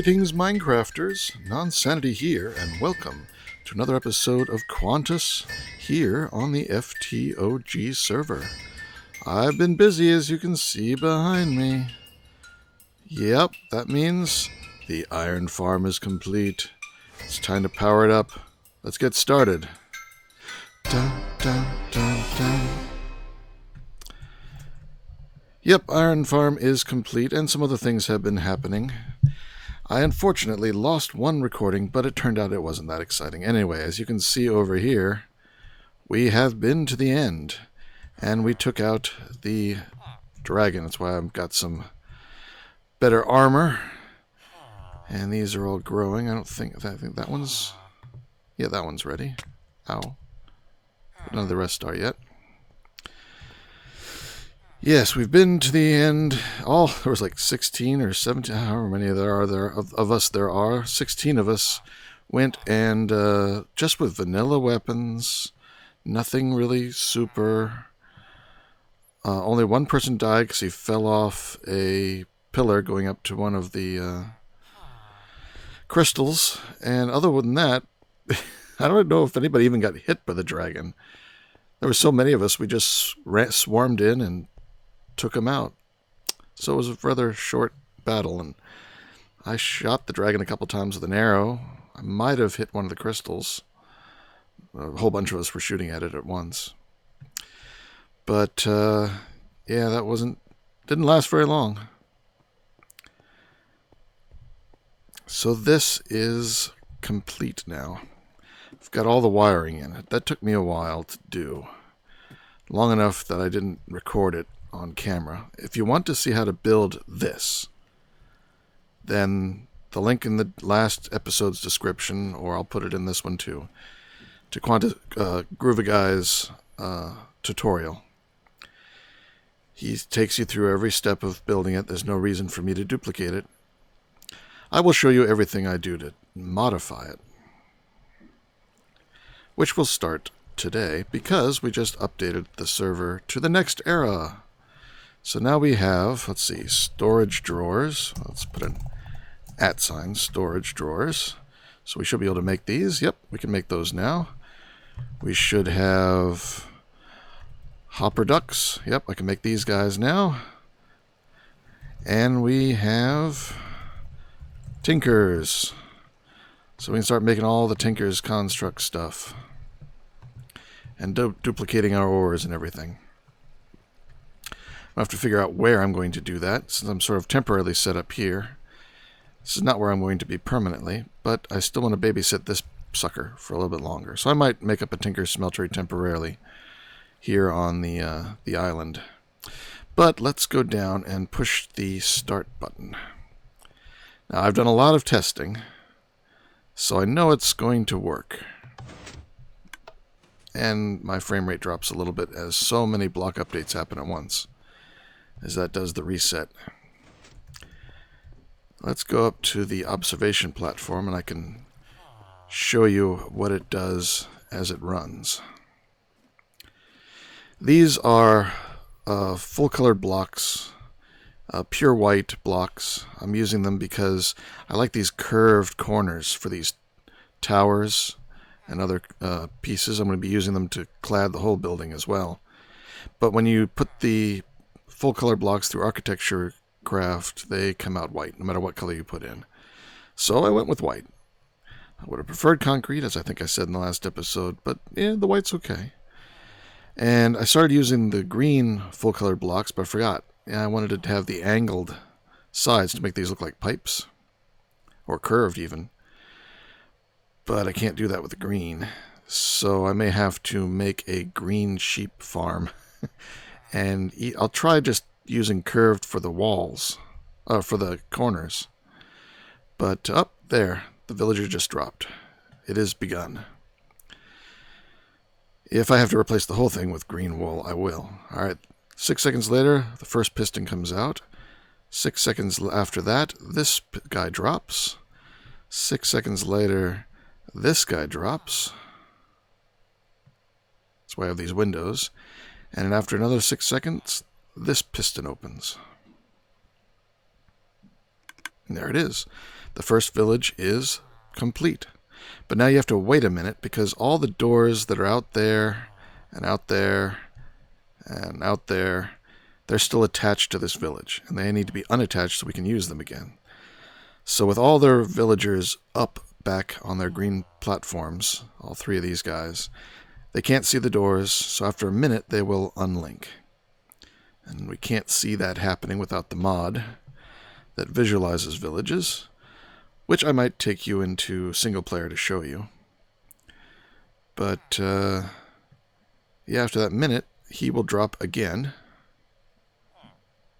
Greetings, Minecrafters. Nonsanity here, and welcome to another episode of Quantus here on the FTOG server. I've been busy, as you can see behind me. Yep, that means the iron farm is complete. It's time to power it up. Let's get started. Dun, dun, dun, dun. Yep, iron farm is complete, and some other things have been happening. I unfortunately lost one recording, but it turned out it wasn't that exciting. Anyway, as you can see over here, we have been to the end, and we took out the dragon. That's why I've got some better armor, and these are all growing. I think that one's... Yeah, that one's ready. Ow. But none of the rest are yet. Yes, we've been to the end. There was like 16 or 17, however many of us there are. 16 of us went and just with vanilla weapons, nothing really super. Only one person died because he fell off a pillar going up to one of the crystals. And other than that, I don't know if anybody even got hit by the dragon. There were so many of us, we just swarmed in and took him out. So it was a rather short battle, and I shot the dragon a couple times with an arrow. I might have hit one of the crystals. A whole bunch of us were shooting at it at once. But, yeah, that didn't last very long. So this is complete now. I've got all the wiring in it. That took me a while to do. Long enough that I didn't record it on camera. If you want to see how to build this, then the link in the last episode's description, or I'll put it in this one too, to Groovy Guy's tutorial. He takes you through every step of building it. There's no reason for me to duplicate it. I will show you everything I do to modify it, which will start today because we just updated the server to the next era. So now we have, let's see, storage drawers. Let's put an @ storage drawers. So we should be able to make these. Yep, we can make those now. We should have hopper ducks. Yep, I can make these guys now. And we have tinkers. So we can start making all the tinkers construct stuff. And duplicating our ores and everything. I'll have to figure out where I'm going to do that, since I'm sort of temporarily set up here. This is not where I'm going to be permanently, but I still want to babysit this sucker for a little bit longer. So I might make up a tinker smeltery temporarily here on the island. But let's go down and push the start button. Now I've done a lot of testing, so I know it's going to work. And my frame rate drops a little bit as so many block updates happen at once, as that does the reset. Let's go up to the observation platform and I can show you what it does as it runs. These are full colored blocks, pure white blocks. I'm using them because I like these curved corners for these towers and other pieces. I'm going to be using them to clad the whole building as well. But when you put the full color blocks through Architecture Craft, they come out white, no matter what color you put in. So I went with white. I would have preferred concrete, as I think I said in the last episode, but yeah, the white's okay. And I started using the green full color blocks, but I forgot. Yeah, I wanted to have the angled sides to make these look like pipes, or curved even. But I can't do that with the green, so I may have to make a green sheep farm. And I'll try just using curved for the walls, for the corners. But up there, the villager just dropped. It is begun. If I have to replace the whole thing with green wool, I will. Alright, 6 seconds later, the first piston comes out. 6 seconds after that, this guy drops. 6 seconds later, this guy drops. That's why I have these windows. And after another 6 seconds, this piston opens. And there it is. The The first village is complete. But now you have to wait a minute because all the doors that are out there and out there and out there, they're still attached to this village, and they need to be unattached so we can use them again. So with all their villagers up back on their green platforms, all three of these guys, they can't see the doors, so after a minute they will unlink. And we can't see that happening without the mod that visualizes villages, which I might take you into single player to show you. But yeah, after that minute, he will drop again.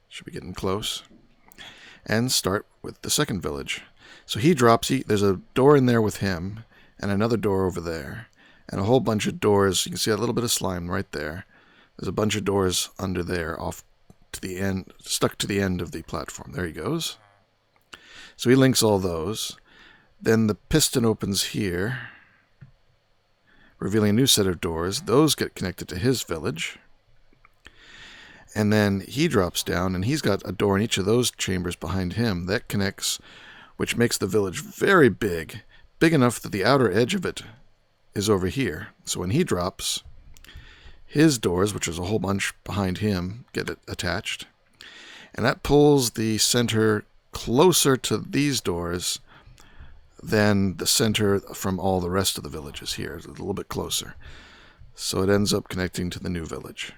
Should be getting close. And start with the second village. So he drops, there's a door in there with him, and another door over there, and a whole bunch of doors. You can see a little bit of slime right there. There's a bunch of doors under there, off to the end, stuck to the end of the platform. There he goes. So he links all those. Then the piston opens here, revealing a new set of doors. Those get connected to his village. And then he drops down, and he's got a door in each of those chambers behind him. That connects, which makes the village very big, big enough that the outer edge of it is over here. So when he drops, his doors, which is a whole bunch behind him, get attached. And that pulls the center closer to these doors than the center from all the rest of the villages here. It's a little bit closer. So it ends up connecting to the new village.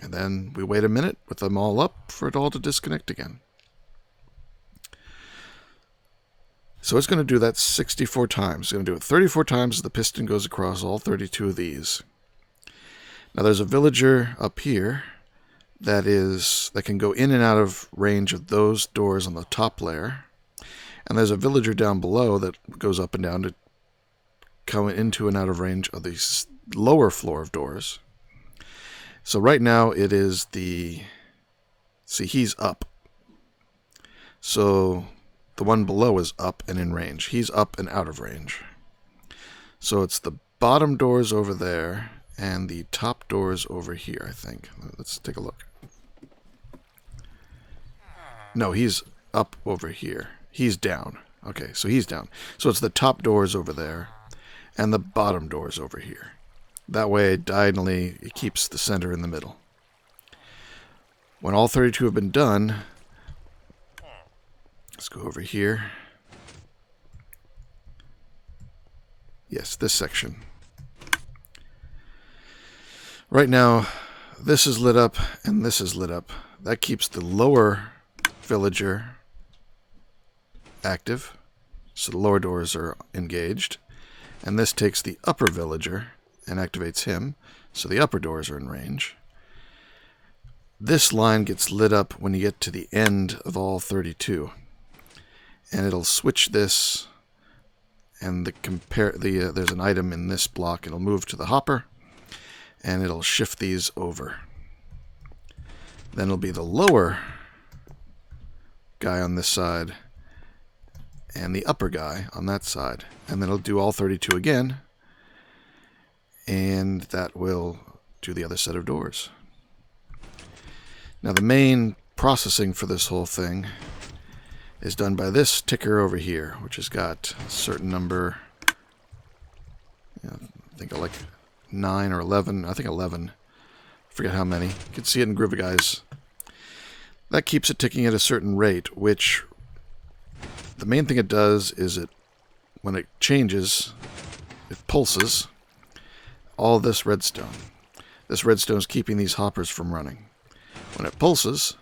And then we wait a minute with them all up for it all to disconnect again. So it's going to do that 64 times. It's going to do it 34 times as the piston goes across all 32 of these. Now there's a villager up here that can go in and out of range of those doors on the top layer. And there's a villager down below that goes up and down to come into and out of range of the lower floor of doors. So right now it is see, he's up. So the one below is up and in range. He's up and out of range. So it's the bottom doors over there and the top doors over here, I think. Let's take a look. No, he's up over here. He's down. Okay, so he's down. So it's the top doors over there and the bottom doors over here. That way, diagonally, it keeps the center in the middle. When all 32 have been done, let's go over here. Yes, this section. Right now, this is lit up and this is lit up. That keeps the lower villager active, so the lower doors are engaged. And this takes the upper villager and activates him, so the upper doors are in range. This line gets lit up when you get to the end of all 32. And it'll switch this, and there's an item in this block. It'll move to the hopper, and it'll shift these over. Then it'll be the lower guy on this side, and the upper guy on that side. And then it'll do all 32 again, and that will do the other set of doors. Now the main processing for this whole thing is done by this ticker over here, which has got a certain number, I think like 9 or 11, I think 11, I forget how many. You can see it in Griviguys. That keeps it ticking at a certain rate, which the main thing it does is when it changes, it pulses all this redstone. This redstone is keeping these hoppers from running. When it pulses,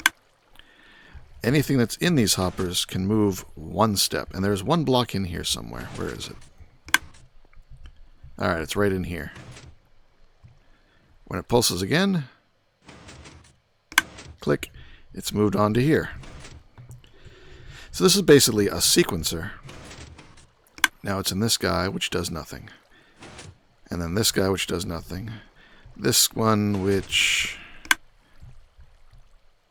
anything that's in these hoppers can move one step. And there's one block in here somewhere. Where is it? Alright, it's right in here. When it pulses again, click, it's moved on to here. So this is basically a sequencer. Now it's in this guy, which does nothing. And then this guy, which does nothing. This one, which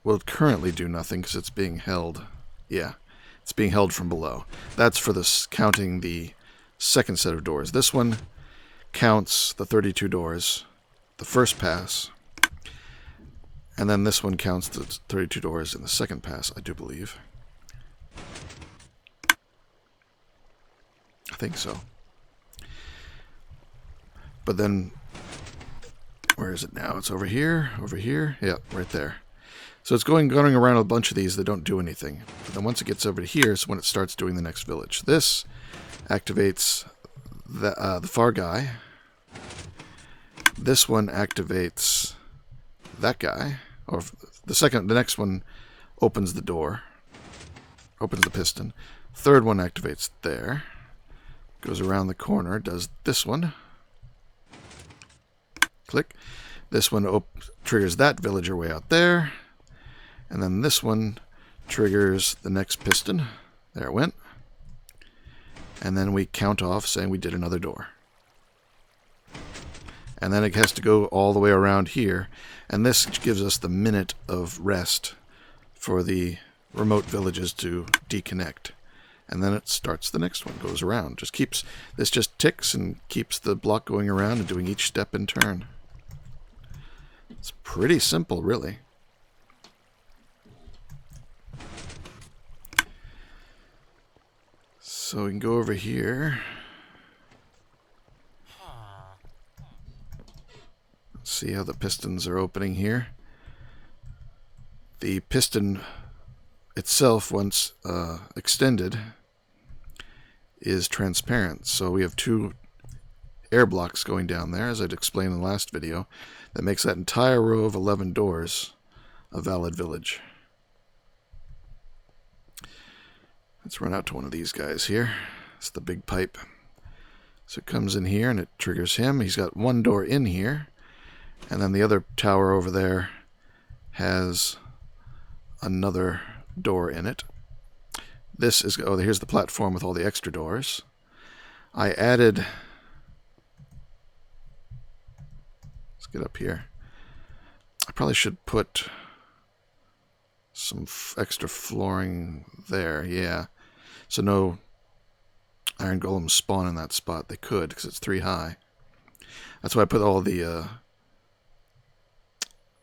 will currently do nothing because it's being held. Yeah, it's being held from below. That's for this counting the second set of doors. This one counts the 32 doors, the first pass. And then this one counts the 32 doors in the second pass, I do believe. think so. But then, where is it now? It's over here, yeah, right there. So it's going around a bunch of these that don't do anything. But then once it gets over to here is when it starts doing the next village. This activates the far guy. This one activates that guy. Or the next one opens the door. Opens the piston. Third one activates there. Goes around the corner, does this one. Click. This one triggers that villager way out there. And then this one triggers the next piston. There it went. And then we count off saying we did another door. And then it has to go all the way around here. And this gives us the minute of rest for the remote villages to deconnect. And then it starts the next one, goes around. This just ticks and keeps the block going around and doing each step in turn. It's pretty simple, really. So we can go over here. See how the pistons are opening here. The piston itself, once extended, is transparent. So we have two air blocks going down there, as I'd explained in the last video, that makes that entire row of 11 doors a valid village. Let's run out to one of these guys here. It's the big pipe. So it comes in here and it triggers him. He's got one door in here. And then the other tower over there has another door in it. This is, oh, here's the platform with all the extra doors. I added, let's get up here. I probably should put some extra flooring there, yeah. So no iron golems spawn in that spot. They could, because it's 3 high. That's why I put all the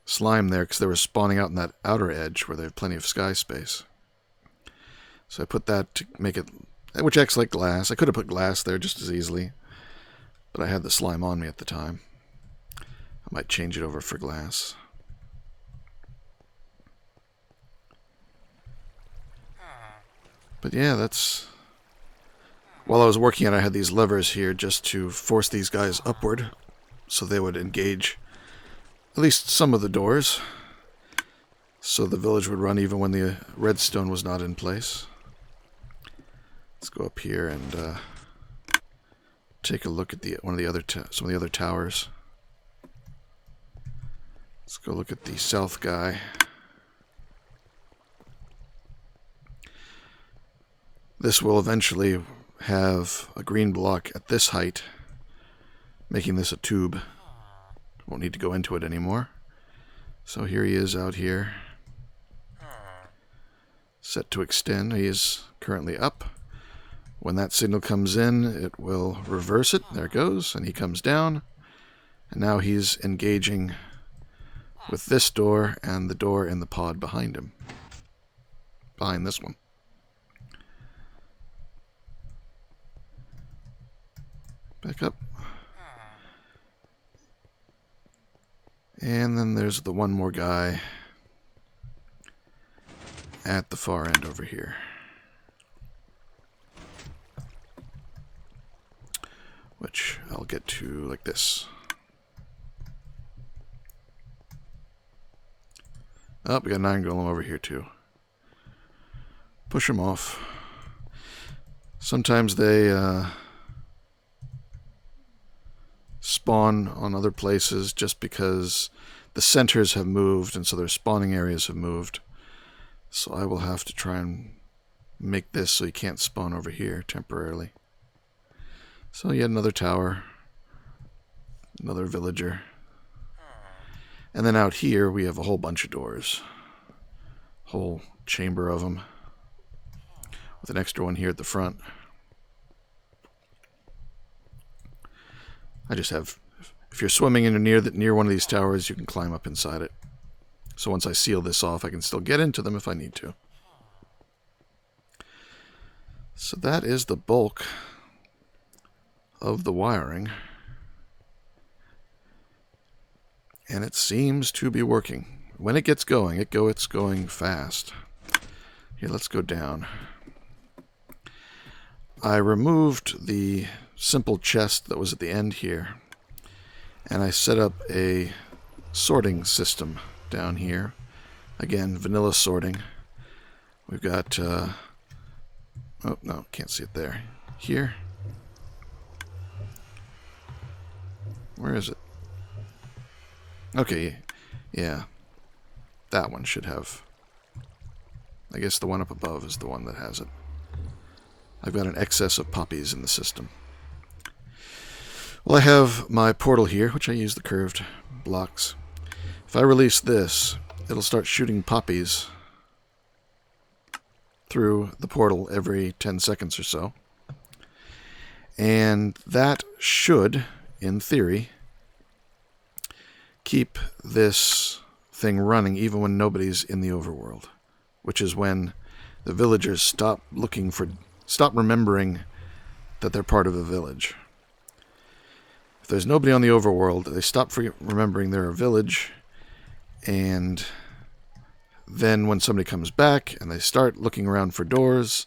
slime there, because they were spawning out in that outer edge where they have plenty of sky space. So I put that to make it, which acts like glass. I could have put glass there just as easily, but I had the slime on me at the time. I might change it over for glass. But yeah, that's... While I was working on it, I had these levers here just to force these guys upward so they would engage at least some of the doors, so the village would run even when the redstone was not in place. Let's go up here and take a look at some of the other towers. Let's go look at the south guy. This will eventually have a green block at this height, making this a tube. Won't need to go into it anymore. So here he is out here. Set to extend. He is currently up. When that signal comes in, it will reverse it. There it goes. And he comes down. And now he's engaging with this door and the door in the pod behind him. Behind this one. Back up. And then there's the one more guy at the far end over here. Which I'll get to like this. Oh, we got an iron golem over here too. Push him off. Sometimes they spawn on other places just because the centers have moved and so their spawning areas have moved. So I will have to try and make this so he can't spawn over here temporarily. So yet another tower, another villager. And then out here we have a whole bunch of doors. Whole chamber of them. With an extra one here at the front. I just have, if you're swimming in near one of these towers, you can climb up inside it. So once I seal this off, I can still get into them if I need to. So that is the bulk of the wiring. And it seems to be working. When it gets going, it's going fast. Here, let's go down. I removed the simple chest that was at the end here, and I set up a sorting system down here. Again, vanilla sorting. We've got, oh, no, can't see it there. Here. Where is it? Okay, yeah. That one should have. I guess the one up above is the one that has it. I've got an excess of poppies in the system. Well, I have my portal here, which I use the curved blocks. If I release this, it'll start shooting poppies through the portal every 10 seconds or so. And that should, in theory, keep this thing running even when nobody's in the overworld, which is when the villagers stop remembering that they're part of a village. If there's nobody on the overworld, they stop remembering they're a village, and then when somebody comes back and they start looking around for doors,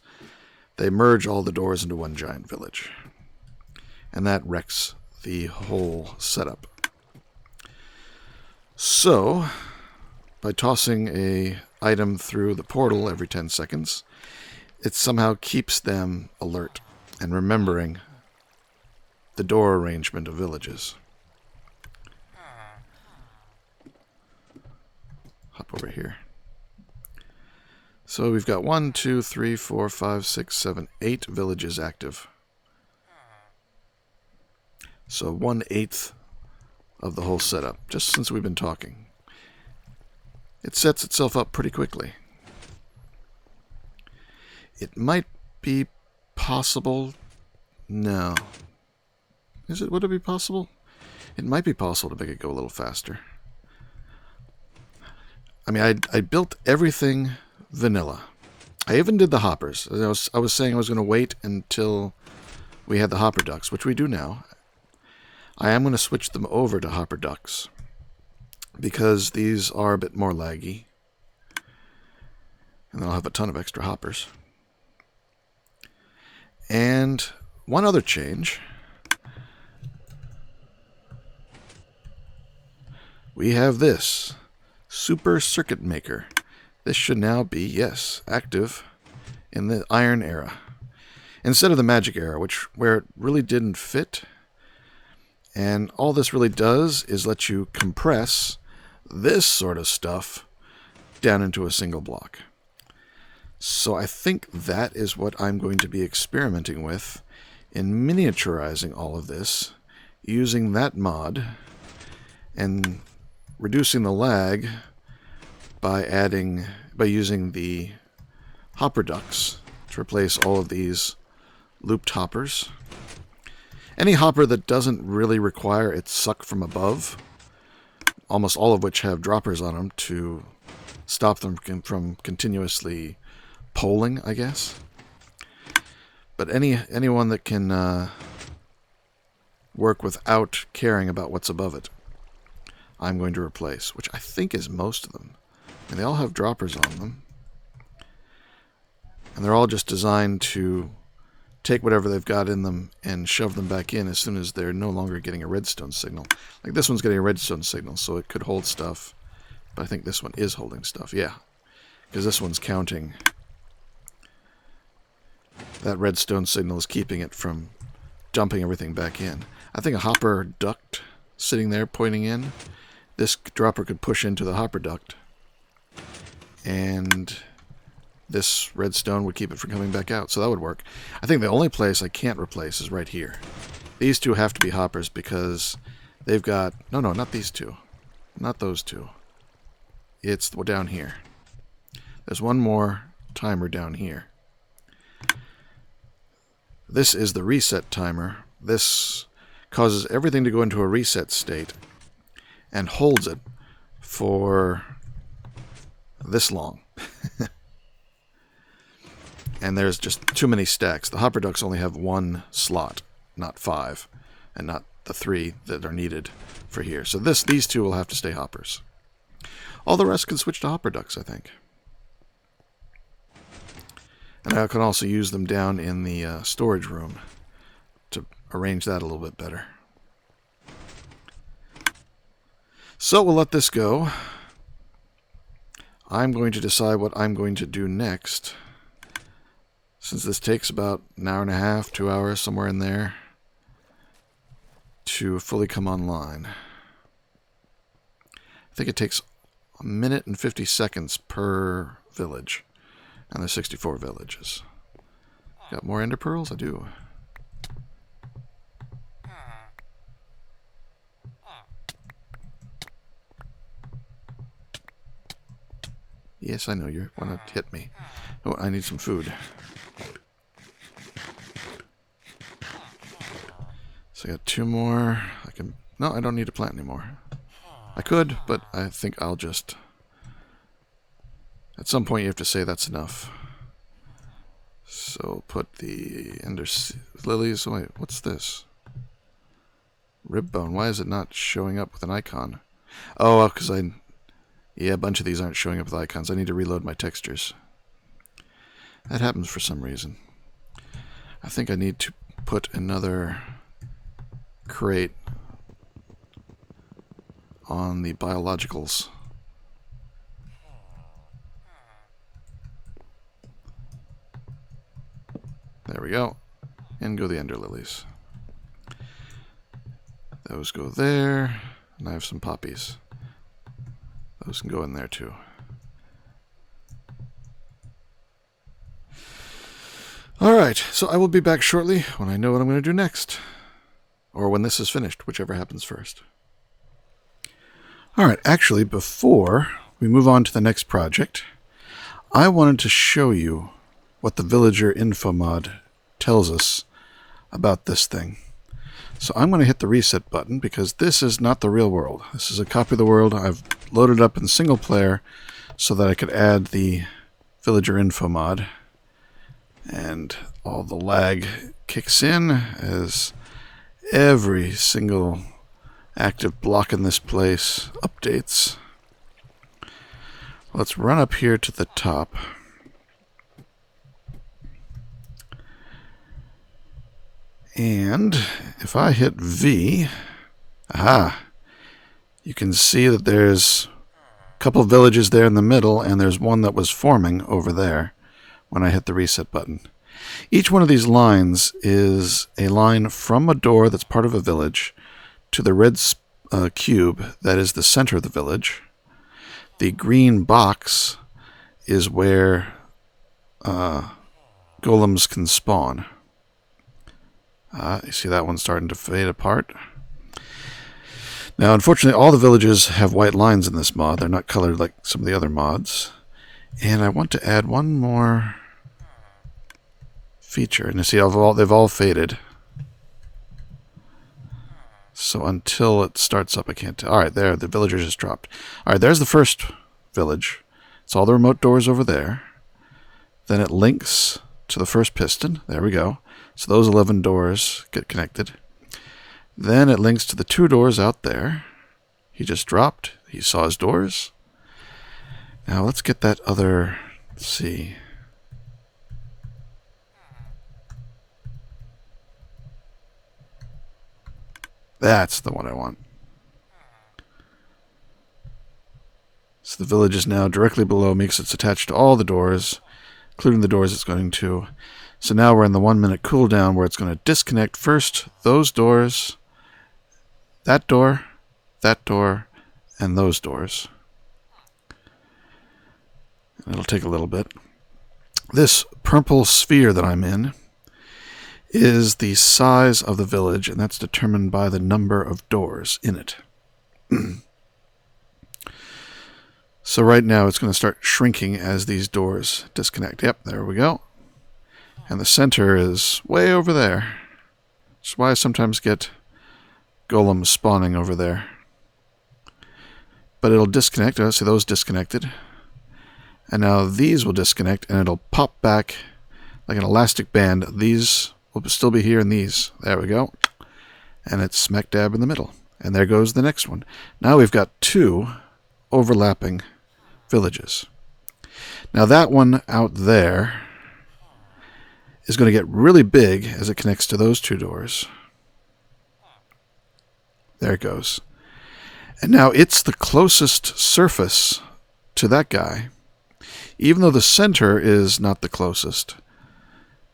they merge all the doors into one giant village. And that wrecks the whole setup. So, by tossing a item through the portal every 10 seconds, it somehow keeps them alert and remembering the door arrangement of villages. Hop over here. So we've got 1, 2, 3, 4, 5, 6, 7, 8 villages active. So 1/8 of the whole setup, just since we've been talking. It sets itself up pretty quickly. It might be possible. No. Would it be possible? It might be possible to make it go a little faster. I mean, I built everything vanilla. I even did the hoppers. I was saying I was going to wait until we had the hopper ducks, which we do now. I am going to switch them over to hopper ducks because these are a bit more laggy. And then I'll have a ton of extra hoppers. And one other change. We have this Super Circuit Maker. This should now be, yes, active in the Iron Era. Instead of the Magic Era, where it really didn't fit. And all this really does is let you compress this sort of stuff down into a single block. So I think that is what I'm going to be experimenting with in miniaturizing all of this, using that mod and reducing the lag by using the hopper ducts to replace all of these looped hoppers. Any hopper that doesn't really require it suck from above, almost all of which have droppers on them to stop them from continuously polling, I guess. But anyone that can work without caring about what's above it, I'm going to replace, which I think is most of them. And they all have droppers on them. And they're all just designed to take whatever they've got in them and shove them back in as soon as they're no longer getting a redstone signal. Like this one's getting a redstone signal, so it could hold stuff. But I think this one is holding stuff, yeah. Because this one's counting. That redstone signal is keeping it from dumping everything back in. I think a hopper duct sitting there pointing in, this dropper could push into the hopper duct. And this redstone would keep it from coming back out, so that would work. I think the only place I can't replace is right here. These two have to be hoppers because they've got... No, not these two. Not those two. It's down here. There's one more timer down here. This is the reset timer. This causes everything to go into a reset state and holds it for this long. And there's just too many stacks. The hopper ducts only have one slot. not 5, and not the 3 that are needed for here. So these 2 will have to stay hoppers. All the rest can switch to hopper ducks, I think. And I can also use them down in the storage room to arrange that a little bit better. So we'll let this go. I'm going to decide what I'm going to do next. Since this takes about an hour and a half, 2 hours, somewhere in there, to fully come online. I think it takes 1 minute and 50 seconds per village. And there's 64 villages. Got more ender pearls? I do. Yes, I know you want to hit me. Oh, I need some food. So I got 2 more. No, I don't need to plant anymore. I could, but I think I'll just... At some point you have to say that's enough. So put the ender lilies... Wait, what's this? Rib bone. Why is it not showing up with an icon? Oh, because yeah, a bunch of these aren't showing up with icons. I need to reload my textures. That happens for some reason. I think I need to put another crate on the biologicals. There we go. And go the ender lilies. Those go there. And I have some poppies. Those can go in there too. Alright, so I will be back shortly when I know what I'm going to do next. Or when this is finished, whichever happens first. Alright, actually, before we move on to the next project, I wanted to show you what the villager info mod tells us about this thing. So I'm going to hit the reset button because this is not the real world. This is a copy of the world I've loaded up in single player so that I could add the villager info mod. And all the lag kicks in as every single active block in this place updates. Let's run up here to the top. And if I hit V, you can see that there's a couple villages there in the middle, and there's one that was forming over there when I hit the reset button. Each one of these lines is a line from a door that's part of a village to the red cube that is the center of the village. The green box is where golems can spawn. You see that one starting to fade apart. Now, unfortunately, all the villages have white lines in this mod. They're not colored like some of the other mods. And I want to add one more feature. And you see, they've all faded. So until it starts up, I can't tell. Alright, there, the villager just dropped. Alright, there's the first village. It's all the remote doors over there. Then it links to the first piston. There we go. So those 11 doors get connected. Then it links to the 2 doors out there. He just dropped. He saw his doors. Now let's get that other... Let's see. That's the one I want. So the village is now directly below me because it's attached to all the doors, including the doors it's going to. So now we're in the 1 minute cooldown where it's going to disconnect first those doors, that door, and those doors. And it'll take a little bit. This purple sphere that I'm in is the size of the village, and that's determined by the number of doors in it. So right now it's going to start shrinking as these doors disconnect. Yep, there we go. And the center is way over there. That's why I sometimes get golems spawning over there. But it'll disconnect. Oh, see those disconnected. And now these will disconnect, and it'll pop back like an elastic band. These will still be here in these. There we go. And it's smack dab in the middle. And there goes the next one. Now we've got 2 overlapping villages. Now that one out there is going to get really big as it connects to those 2 doors. There it goes. And now it's the closest surface to that guy, even though the center is not the closest.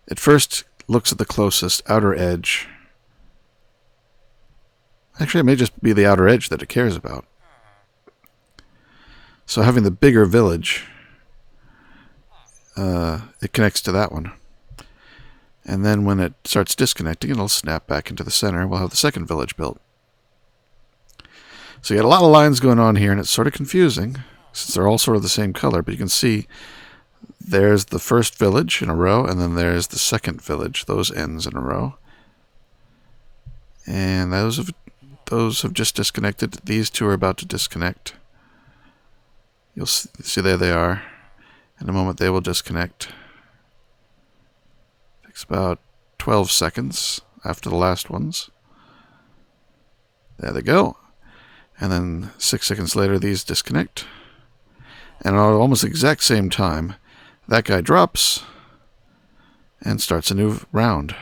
It first looks at the closest outer edge. Actually, it may just be the outer edge that it cares about. So having the bigger village, it connects to that one. And then when it starts disconnecting, it'll snap back into the center. We'll have the second village built. So you got a lot of lines going on here, and it's sort of confusing, since they're all sort of the same color. But you can see there's the first village in a row, and then there's the second village, those ends in a row. And those have just disconnected. These 2 are about to disconnect. You'll see there they are. In a moment they will disconnect. Takes about 12 seconds after the last ones. There they go. And then 6 seconds later these disconnect. And at almost the exact same time, that guy drops and starts a new round.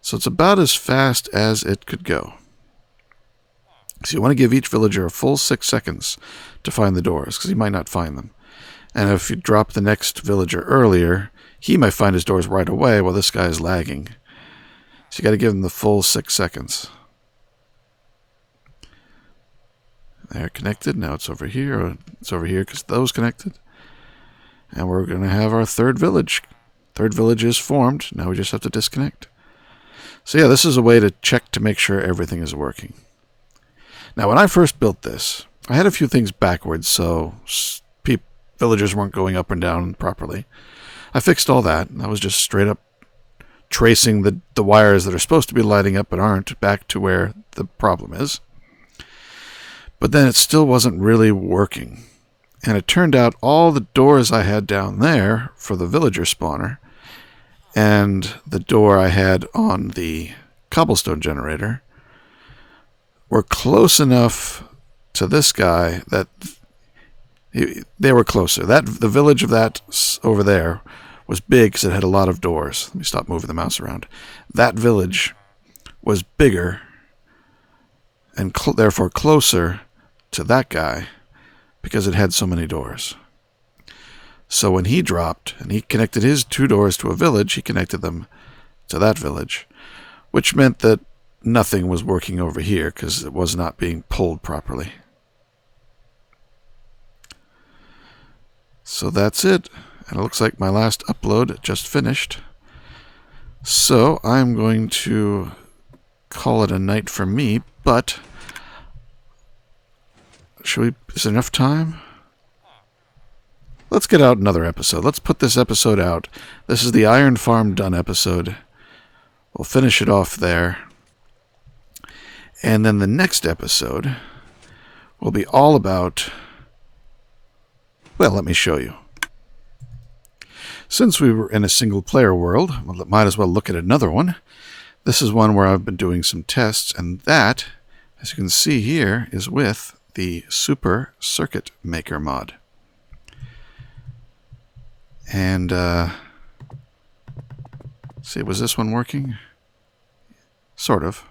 So it's about as fast as it could go. So you want to give each villager a full 6 seconds to find the doors, because he might not find them. And if you drop the next villager earlier, he might find his doors right away while this guy is lagging. So you got to give him the full 6 seconds. They're connected. Now it's over here. It's over here because those connected. And we're going to have our third village. Third village is formed. Now we just have to disconnect. So yeah, this is a way to check to make sure everything is working. Now when I first built this, I had a few things backwards, so villagers weren't going up and down properly. I fixed all that. I was just straight up tracing the wires that are supposed to be lighting up but aren't back to where the problem is. But then it still wasn't really working. And it turned out all the doors I had down there for the villager spawner and the door I had on the cobblestone generator were close enough to this guy that they were closer. The village of that over there was big because it had a lot of doors. Let me stop moving the mouse around. That village was bigger and therefore closer to that guy because it had so many doors. So when he dropped and he connected his 2 doors to a village, he connected them to that village, which meant that nothing was working over here because it was not being pulled properly. So that's it. And it looks like my last upload just finished. So I'm going to call it a night for me, but is there enough time? Let's get out another episode. Let's put this episode out. This is the Iron Farm Done episode. We'll finish it off there. And then the next episode will be all about... Well, let me show you. Since we were in a single-player world, we might as well look at another one. This is one where I've been doing some tests, and that, as you can see here, is with the Super Circuit Maker mod. And, see, was this one working? Sort of.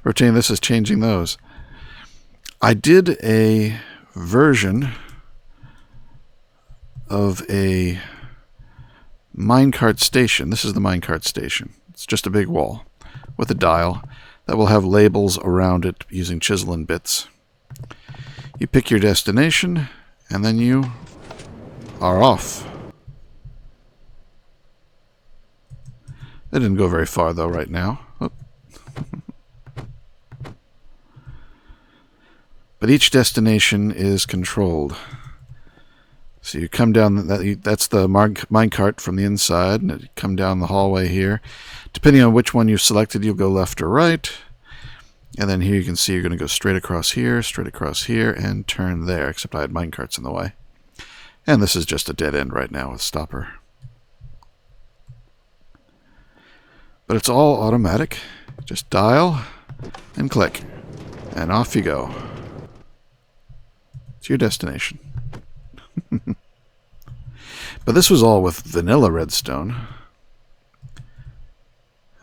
Rotating this is changing those. I did a version of a minecart station. This is the minecart station. It's just a big wall with a dial that will have labels around it using chisel and bits. You pick your destination, and then you are off. They didn't go very far, though, right now. Oh. But each destination is controlled. So you come down, that's the minecart from the inside, and you come down the hallway here. Depending on which one you selected, you'll go left or right. And then here you can see you're going to go straight across here, and turn there, except I had minecarts in the way. And this is just a dead end right now with stopper. But it's all automatic. Just dial and click, and off you go. It's your destination. But this was all with vanilla redstone.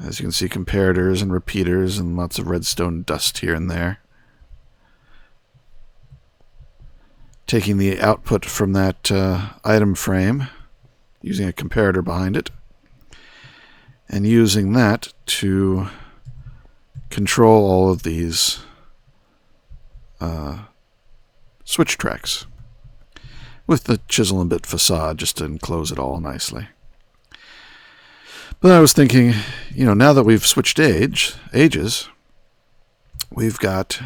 As you can see, comparators and repeaters and lots of redstone dust here and there. Taking the output from that item frame, using a comparator behind it, and using that to control all of these switch tracks with the chisel and bit facade just to enclose it all nicely. But I was thinking, you know, now that we've switched ages, we've got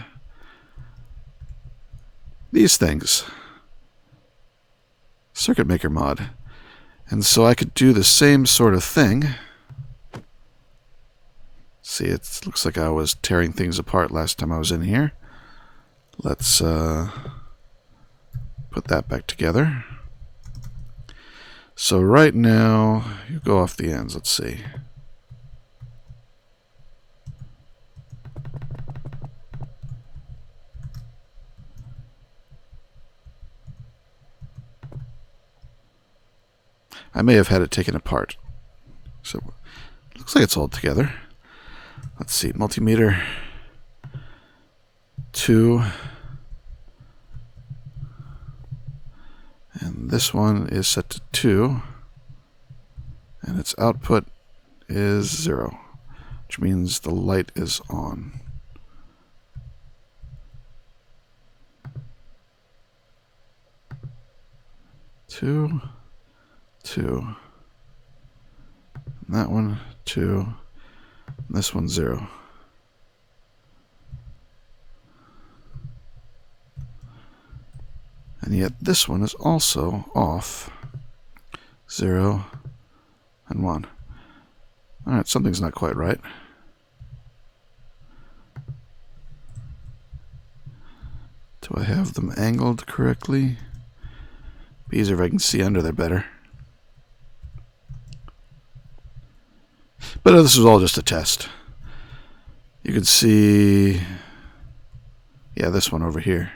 these things. Circuit Maker mod. And so I could do the same sort of thing. See, it looks like I was tearing things apart last time I was in here. Let's put that back together. So right now, you go off the ends. Let's see. I may have had it taken apart. So it looks like it's all together. Let's see, multimeter 2. And this one is set to 2. And its output is 0, which means the light is on. Two. And that one, 2. And this one, 0. And yet this one is also off. 0 and 1. Alright, something's not quite right. Do I have them angled correctly? Be easier if I can see under there better. But this was all just a test. You can see, yeah, this one over here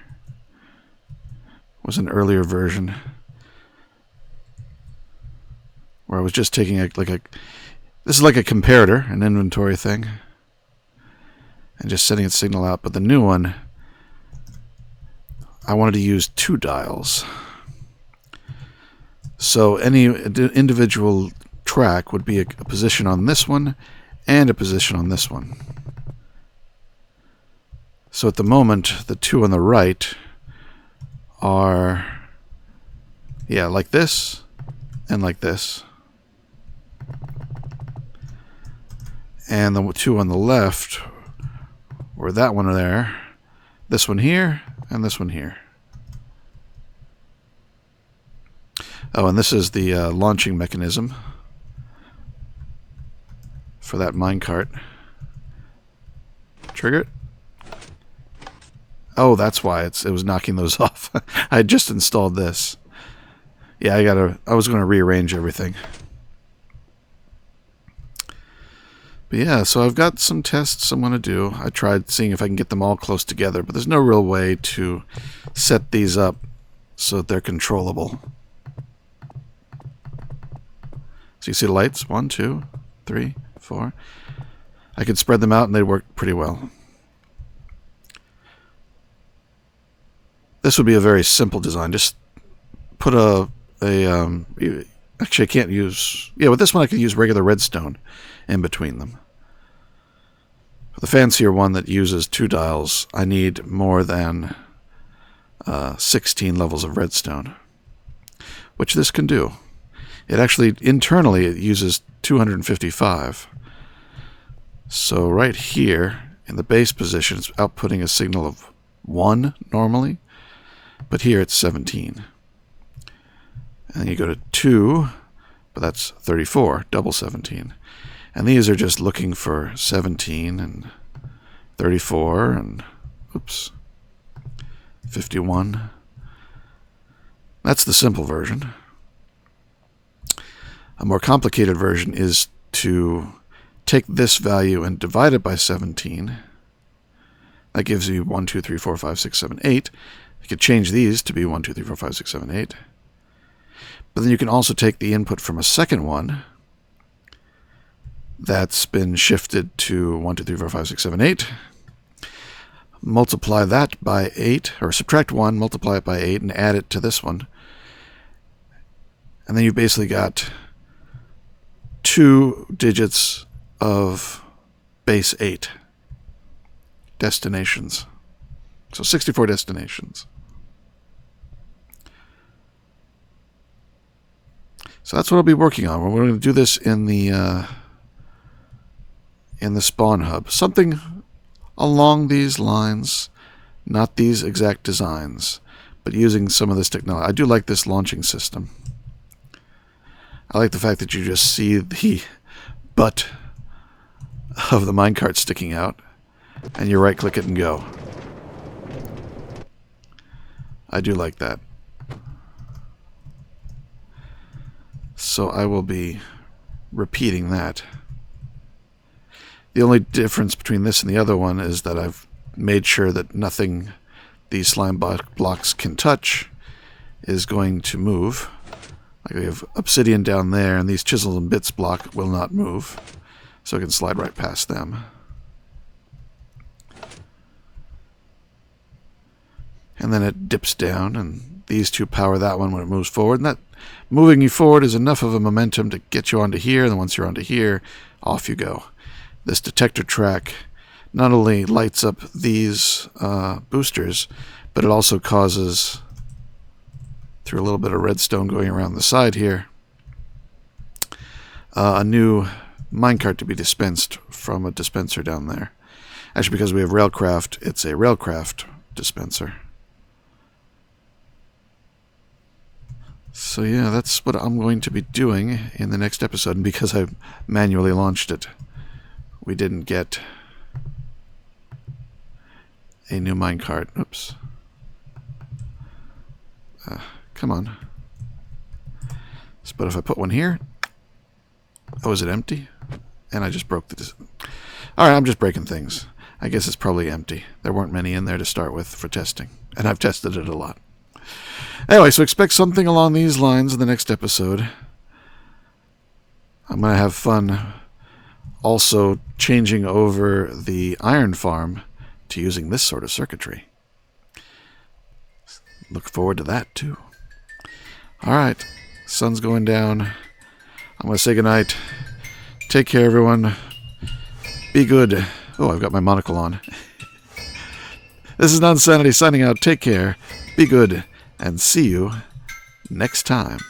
was an earlier version where I was just taking this is like a comparator, an inventory thing, and just sending its signal out. But the new one, I wanted to use 2 dials. So any individual track would be a position on this one and a position on this one. So at the moment, the 2 on the right are, yeah, like this and like this. And the 2 on the left were that one there, this one here, and this one here. Oh, and this is the launching mechanism for that minecart. Trigger it. Oh, that's why it was knocking those off. I had just installed this. Yeah, I was going to rearrange everything. But yeah, so I've got some tests I'm going to do. I tried seeing if I can get them all close together, but there's no real way to set these up so that they're controllable. So you see the lights? 1, 2, 3, 4. I could spread them out and they'd work pretty well. This would be a very simple design. Just put actually I can't use, yeah, with this one I could use regular redstone in between them. For the fancier one that uses 2 dials, I need more than 16 levels of redstone, which this can do. It actually, internally, it uses 255. So right here, in the base position, it's outputting a signal of 1 normally, but here it's 17. And then you go to 2, but that's 34, double 17. And these are just looking for 17 and 34 and, oops, 51. That's the simple version. A more complicated version is to take this value and divide it by 17. That gives you 1, 2, 3, 4, 5, 6, 7, 8. You could change these to be 1, 2, 3, 4, 5, 6, 7, 8. But then you can also take the input from a second one that's been shifted to 1, 2, 3, 4, 5, 6, 7, 8. Multiply that by 8, or subtract 1, multiply it by 8, and add it to this one. And then you basically got 2 digits of base 8 destinations. So 64 destinations. So that's what I'll be working on. We're going to do this in the spawn hub. Something along these lines, not these exact designs, but using some of this technology. I do like this launching system. I like the fact that you just see the butt of the minecart sticking out, and you right-click it and go. I do like that. So I will be repeating that. The only difference between this and the other one is that I've made sure that nothing these slime blocks can touch is going to move. Like we have obsidian down there, and these chisels and bits block will not move. So I can slide right past them. And then it dips down, and these two power that one when it moves forward. And that moving you forward is enough of a momentum to get you onto here, and then once you're onto here, off you go. This detector track not only lights up these boosters, but it also causes, through a little bit of redstone going around the side here, a new minecart to be dispensed from a dispenser down there. Actually, because we have Railcraft, it's a Railcraft dispenser. So yeah, that's what I'm going to be doing in the next episode. And because I manually launched it, we didn't get a new minecart. Oops. Come on. But if I put one here... Oh, is it empty? And I just broke the... Alright, I'm just breaking things. I guess it's probably empty. There weren't many in there to start with for testing. And I've tested it a lot. Anyway, so expect something along these lines in the next episode. I'm going to have fun also changing over the iron farm to using this sort of circuitry. Look forward to that, too. Alright, sun's going down. I'm going to say goodnight. Take care, everyone. Be good. Oh, I've got my monocle on. This is Nonsanity signing out. Take care. Be good. And see you next time.